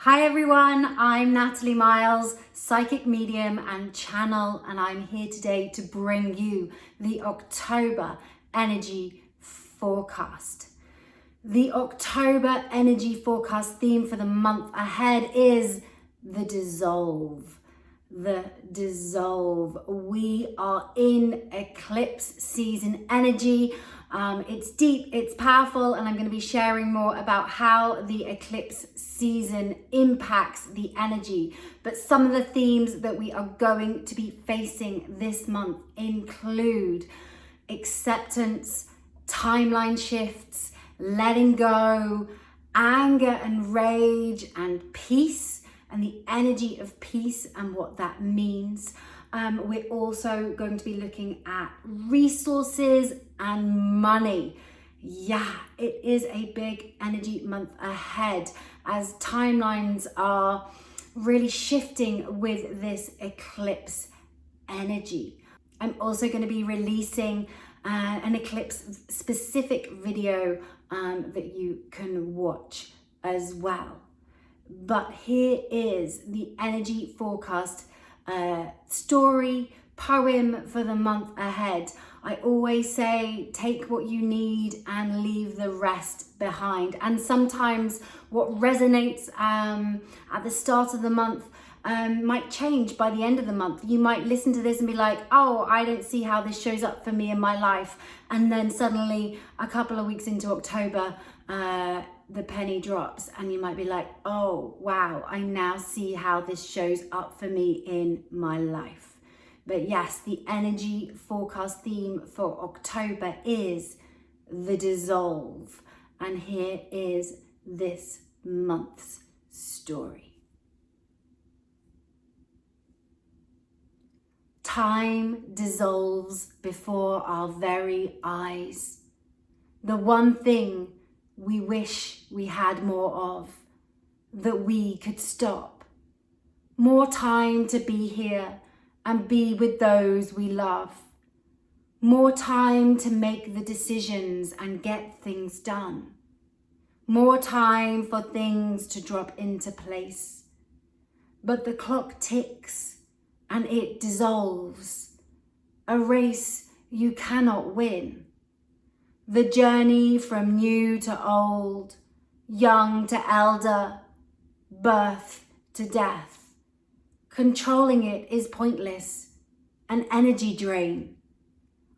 Hi everyone, I'm Natalie Miles, psychic medium and channel, and I'm here today to bring you the October energy forecast. The October energy forecast theme for the month ahead is the dissolve. The dissolve. We are in eclipse season energy. It's deep, it's powerful, and I'm going to be sharing more about how the eclipse season impacts the energy. But some of the themes that we are going to be facing this month include acceptance, timeline shifts, letting go, anger and rage, and peace, and the energy of peace and what that means. We're also going to be looking at resources and money. Yeah, it is a big energy month ahead as timelines are really shifting with this eclipse energy. I'm also going to be releasing an eclipse specific video that you can watch as well. But here is the energy forecast story, poem for the month ahead. I always say take what you need and leave the rest behind. And sometimes what resonates at the start of the month might change by the end of the month. You might listen to this and be like, oh, I don't see how this shows up for me in my life. And then suddenly a couple of weeks into October, the penny drops and you might be like, oh, wow, I now see how this shows up for me in my life. But yes, the energy forecast theme for October is the dissolve. And here is this month's story. Time dissolves before our very eyes. The one thing we wish we had more of, that we could stop. More time to be here and be with those we love. More time to make the decisions and get things done. More time for things to drop into place. But the clock ticks and it dissolves. A race you cannot win. The journey from new to old, young to elder, birth to death. Controlling it is pointless, an energy drain.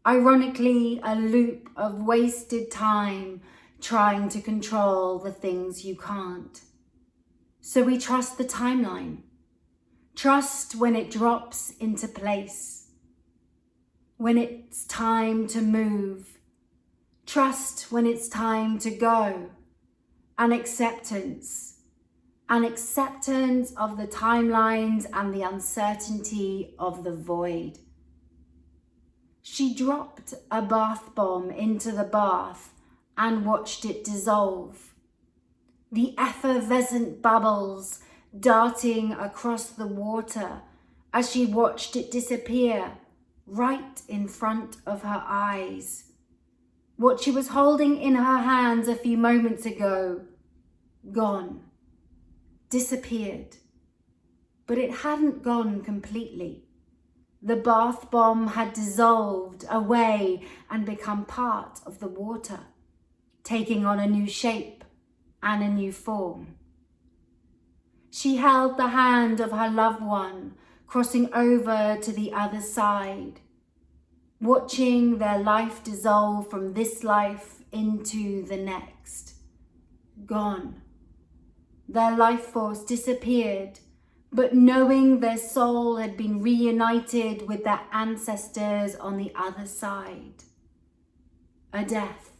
Ironically, a loop of wasted time trying to control the things you can't. So we trust the timeline. Trust when it drops into place. When it's time to move. Trust when it's time to go. And acceptance. An acceptance of the timelines and the uncertainty of the void. She dropped a bath bomb into the bath and watched it dissolve. The effervescent bubbles darting across the water as she watched it disappear right in front of her eyes. What she was holding in her hands a few moments ago, gone, disappeared. But it hadn't gone completely. The bath bomb had dissolved away and become part of the water, taking on a new shape and a new form. She held the hand of her loved one, crossing over to the other side, watching their life dissolve from this life into the next. Gone. Their life force disappeared, but knowing their soul had been reunited with their ancestors on the other side. A death.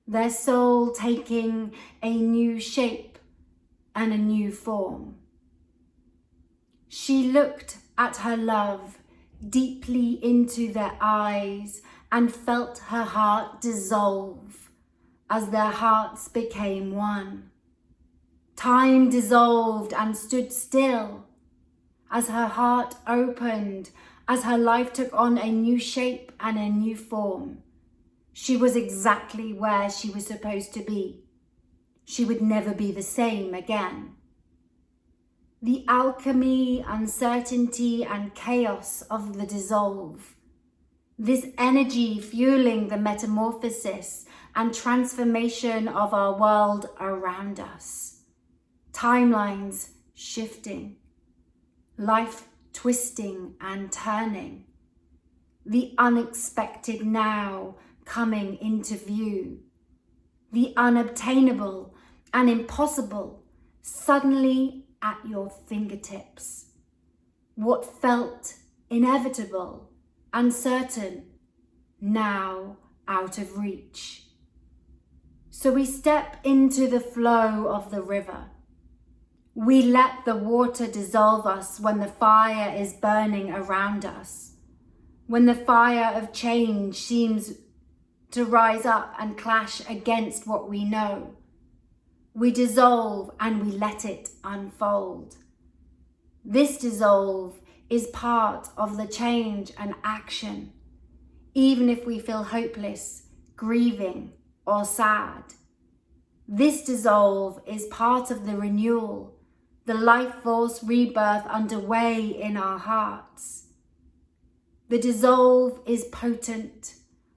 Their soul taking a new shape and a new form. She looked at her love deeply into their eyes and felt her heart dissolve as their hearts became one. Time dissolved and stood still as her heart opened, as her life took on a new shape and a new form. She was exactly where she was supposed to be. She would never be the same again. the alchemy, uncertainty, and chaos of the dissolve. This energy fueling the metamorphosis and transformation of our world around us. Timelines shifting, life twisting and turning, the unexpected now coming into view, the unobtainable and impossible suddenly at your fingertips. What felt inevitable, uncertain, now out of reach. So we step into the flow of the river. We let the water dissolve us when the fire is burning around us, when the fire of change seems to rise up and clash against what we know. We dissolve and we let it unfold. This dissolve is part of the change and action, even if we feel hopeless, grieving, or sad. This dissolve is part of the renewal, the life force rebirth underway in our hearts. The dissolve is potent,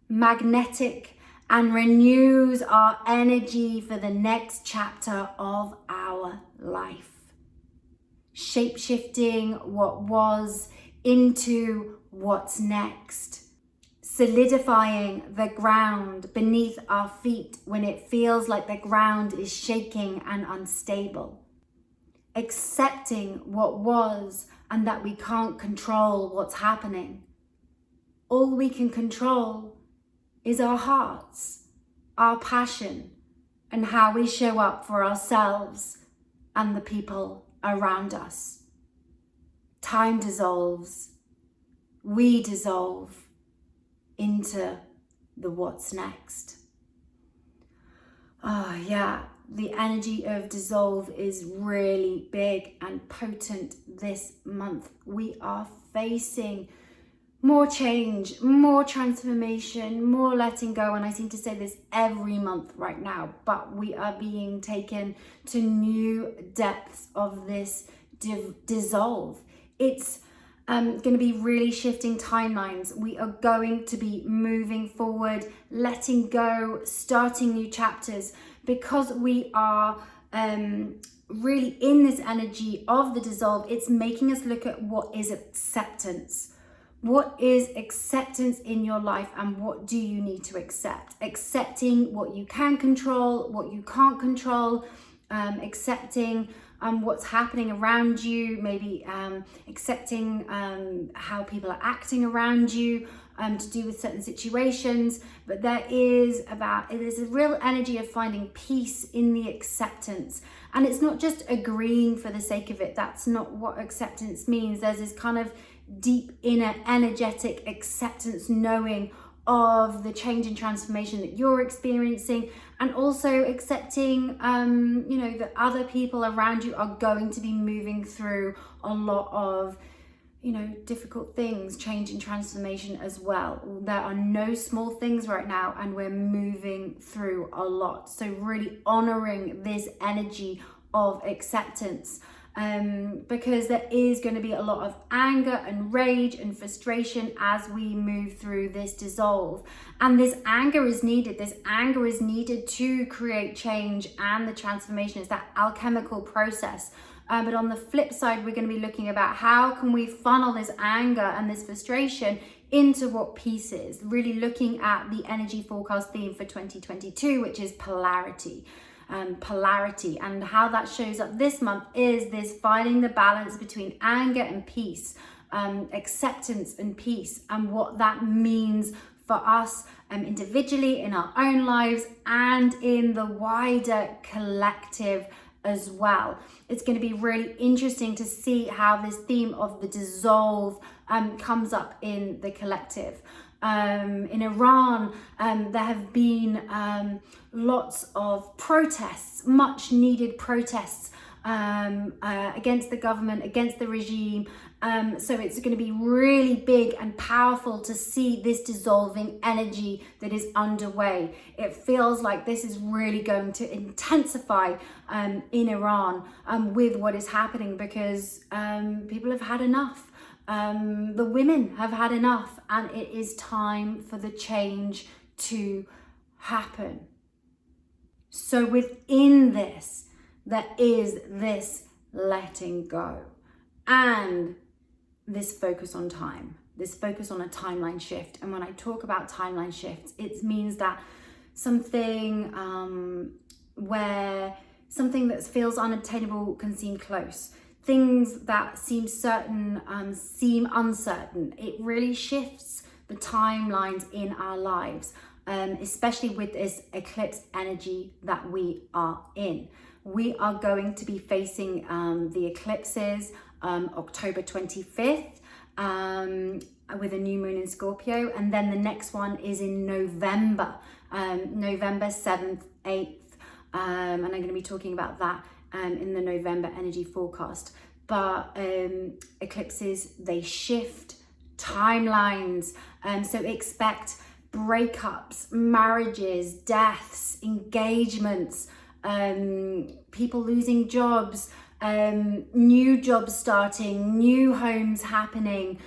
magnetic, and renews our energy for the next chapter of our life. Shape-shifting what was into what's next. Solidifying the ground beneath our feet when it feels like the ground is shaking and unstable. Accepting what was and that we can't control what's happening. All we can control is our hearts, our passion, and how we show up for ourselves and the people around us. Time dissolves. We dissolve into the what's next. Oh yeah, the energy of dissolve is really big and potent this month. We are facing more change, more transformation, more letting go. And I seem to say this every month right now, but we are being taken to new depths of this dissolve. It's going to be really shifting timelines. We are going to be moving forward, letting go, starting new chapters, because we are really in this energy of the dissolve. It's making us look at what is acceptance. What is acceptance in your life, and what do you need to accept? Accepting what you can control, what you can't control, accepting what's happening around you, maybe accepting how people are acting around you to do with certain situations. But there's a real energy of finding peace in the acceptance. And it's not just agreeing for the sake of it. That's not what acceptance means. There's this kind of deep inner energetic acceptance, knowing of the change and transformation that you're experiencing, and also accepting that other people around you are going to be moving through a lot of difficult things, change and transformation as well. There are no small things right now, and we're moving through a lot. So really honoring this energy of acceptance, because there is going to be a lot of anger and rage and frustration as we move through this dissolve. And this anger is needed. This anger is needed to create change and the transformation. It's that alchemical process. But on the flip side, we're going to be looking about how can we funnel this anger and this frustration into what peace is. Really looking at the energy forecast theme for 2022, which is polarity. Polarity, and how that shows up this month is this finding the balance between anger and peace, acceptance and peace, and what that means for us individually in our own lives and in the wider collective as well. It's going to be really interesting to see how this theme of the dissolve comes up in the collective. In Iran, there have been lots of protests, much needed protests against the government, against the regime, So it's going to be really big and powerful to see this dissolving energy that is underway. It feels like this is really going to intensify in Iran with what is happening, because people have had enough. The women have had enough, and it is time for the change to happen. So within this, there is this letting go and this focus on time, this focus on a timeline shift. And when I talk about timeline shifts, it means that something where something that feels unattainable can seem close. Things that seem certain seem uncertain. It really shifts the timelines in our lives, especially with this eclipse energy that we are in. We are going to be facing the eclipses October 25th with a new moon in Scorpio, and then the next one is in November, November 7th, 8th, and I'm going to be talking about that in the November energy forecast. But eclipses, they shift timelines, so expect breakups, marriages, deaths, engagements, people losing jobs, new jobs starting, new homes happening,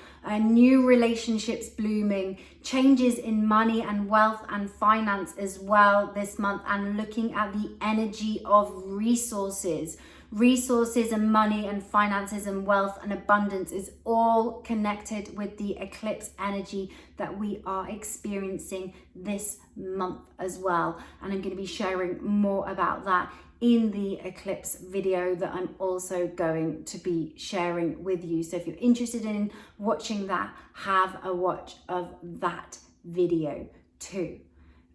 new relationships blooming, changes in money and wealth and finance as well this month, and looking at the energy of resources and money and finances and wealth and abundance is all connected with the eclipse energy that we are experiencing this month as well. And I'm going to be sharing more about that in the eclipse video that I'm also going to be sharing with you. So if you're interested in watching that, have a watch of that video too.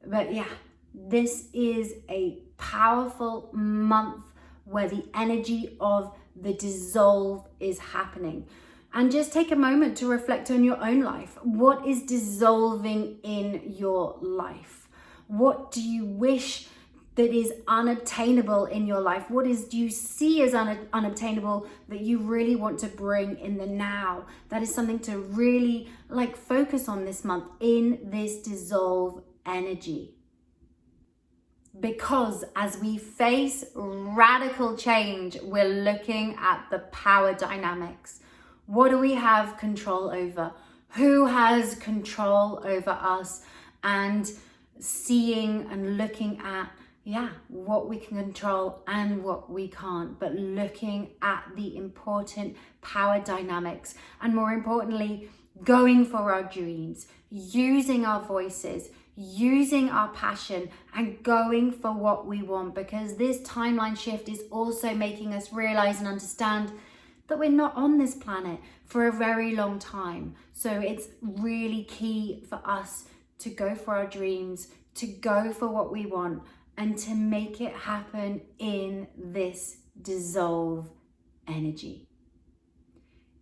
But yeah, this is a powerful month where the energy of the dissolve is happening. And just take a moment to reflect on your own life. What is dissolving in your life? What do you wish that is unobtainable in your life? What do you see as unobtainable that you really want to bring in the now? That is something to really focus on this month in this dissolve energy. Because as we face radical change, we're looking at the power dynamics. What do we have control over? Who has control over us? And seeing and looking at what we can control and what we can't, but looking at the important power dynamics, and more importantly, going for our dreams, using our voices, using our passion, and going for what we want, because this timeline shift is also making us realize and understand that we're not on this planet for a very long time. So it's really key for us to go for our dreams, to go for what we want, and to make it happen in this dissolve energy.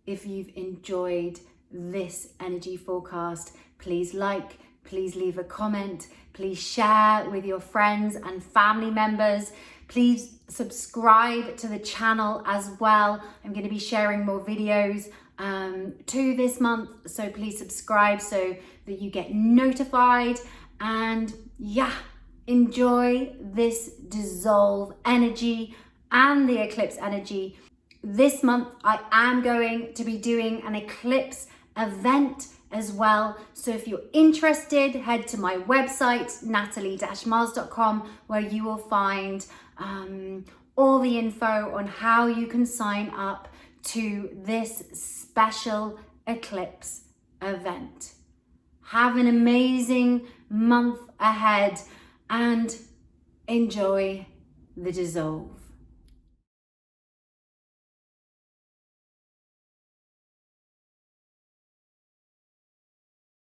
If you've enjoyed this energy forecast, please please leave a comment, please share with your friends and family members. Please subscribe to the channel as well. I'm going to be sharing more videos too this month, so please subscribe so that you get notified. And enjoy this dissolve energy and the eclipse energy. This month I am going to be doing an eclipse event as well. So if you're interested, head to my website, natalie-mars.com, where you will find all the info on how you can sign up to this special eclipse event. Have an amazing month ahead and enjoy the dissolve.